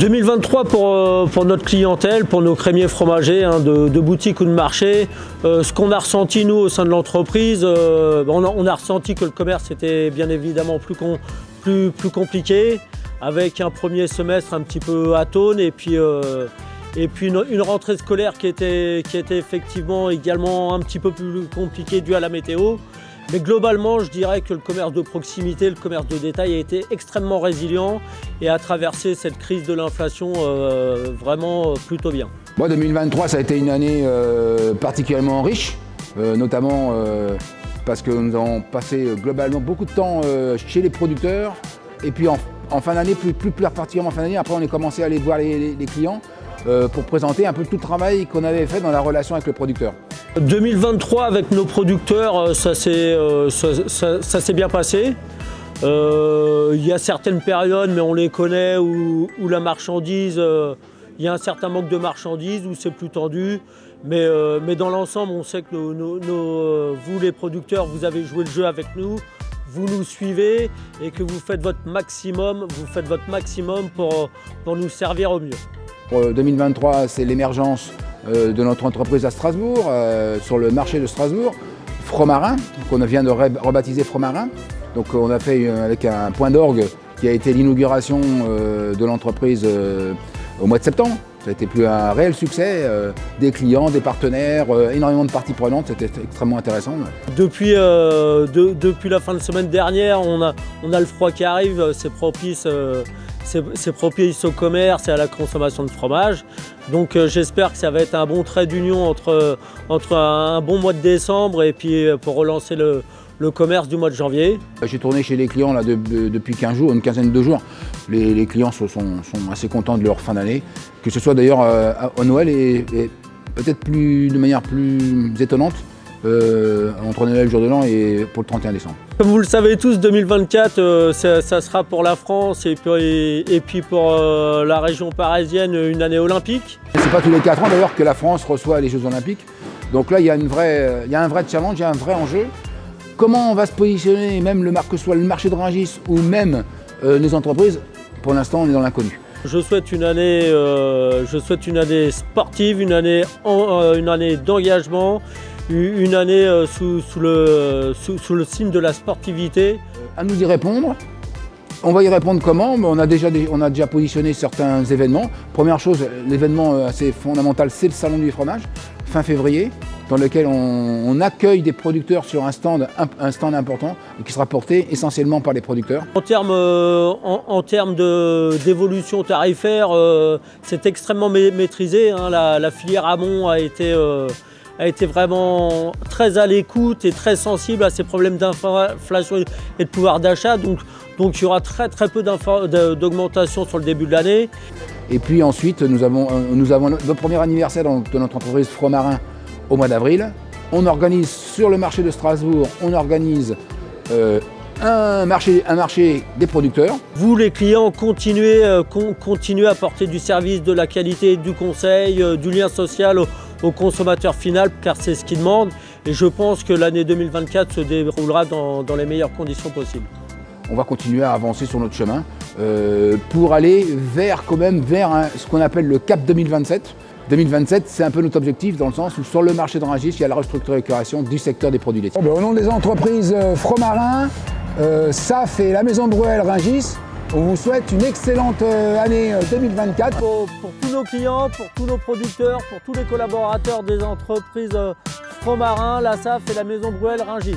2023 pour notre clientèle, pour nos crémiers fromagers de boutique ou de marché, ce qu'on a ressenti nous au sein de l'entreprise, on a ressenti que le commerce était bien évidemment plus compliqué, avec un premier semestre un petit peu atone et puis une rentrée scolaire qui était effectivement également un petit peu plus compliquée due à la météo. Mais globalement, je dirais que le commerce de proximité, le commerce de détail a été extrêmement résilient et a traversé cette crise de l'inflation vraiment plutôt bien. Moi, 2023, ça a été une année particulièrement riche, notamment parce que nous avons passé globalement beaucoup de temps chez les producteurs. Et puis en fin d'année, plus particulièrement en fin d'année, après on est commencé à aller voir les clients pour présenter un peu tout le travail qu'on avait fait dans la relation avec le producteur. 2023 avec nos producteurs, ça s'est bien passé. Il y a certaines périodes, mais on les connaît, où la marchandise, il y a un certain manque de marchandises, où c'est plus tendu. Mais dans l'ensemble, on sait que vous les producteurs, vous avez joué le jeu avec nous, vous nous suivez et que vous faites votre maximum, pour nous servir au mieux. Pour 2023, c'est l'émergence de notre entreprise à Strasbourg, sur le marché de Strasbourg, Fromarin, qu'on vient de rebaptiser Fromarin. Donc on a fait avec un point d'orgue qui a été l'inauguration de l'entreprise au mois de septembre. Ça a été un réel succès, des clients, des partenaires, énormément de parties prenantes, c'était extrêmement intéressant. Depuis la fin de semaine dernière, on a le froid qui arrive, c'est propice au commerce et à la consommation de fromage. Donc j'espère que ça va être un bon trait d'union entre un bon mois de décembre et puis pour relancer le commerce du mois de janvier. J'ai tourné chez les clients là, depuis 15 jours, une quinzaine de jours. Les clients sont assez contents de leur fin d'année, que ce soit d'ailleurs au Noël et peut-être de manière plus étonnante entre Noël, le jour de l'an et pour le 31 décembre. Comme vous le savez tous, 2024, ça sera pour la France et puis pour la région parisienne une année olympique. C'est pas tous les 4 ans d'ailleurs que la France reçoit les Jeux olympiques. Donc là, il y a un vrai challenge, il y a un vrai enjeu. Comment on va se positionner, même que ce soit le marché de Rungis ou même les entreprises, pour l'instant on est dans l'inconnu. Je souhaite une année sportive, une année d'engagement, une année sous le signe de la sportivité. À nous y répondre. On va y répondre comment? On a déjà positionné certains événements. Première chose, l'événement assez fondamental, c'est le Salon du fromage, fin février, dans lequel on accueille des producteurs sur un stand important et qui sera porté essentiellement par les producteurs. En termes d'évolution tarifaire, c'est extrêmement maîtrisé. La filière amont a été vraiment très à l'écoute et très sensible à ces problèmes d'inflation et de pouvoir d'achat. Donc il y aura très peu d'augmentation sur le début de l'année. Et puis ensuite, nous avons le premier anniversaire de notre entreprise Fromarin au mois d'avril. On organise sur le marché de Strasbourg, on organise un marché des producteurs. Vous les clients, continuez à apporter du service, de la qualité, du conseil, du lien social au consommateur final, car c'est ce qu'il demande. Et je pense que l'année 2024 se déroulera dans les meilleures conditions possibles. On va continuer à avancer sur notre chemin pour aller vers ce qu'on appelle le cap 2027. 2027, c'est un peu notre objectif dans le sens où sur le marché de Rungis, il y a la restructuration du secteur des produits laitiers. Au nom des entreprises Fromarin, SAF et la Maison Bruel Rungis, on vous souhaite une excellente année 2024. Pour tous nos clients, pour tous nos producteurs, pour tous les collaborateurs des entreprises Fromarin, la SAF et la Maison Bruel Rungis.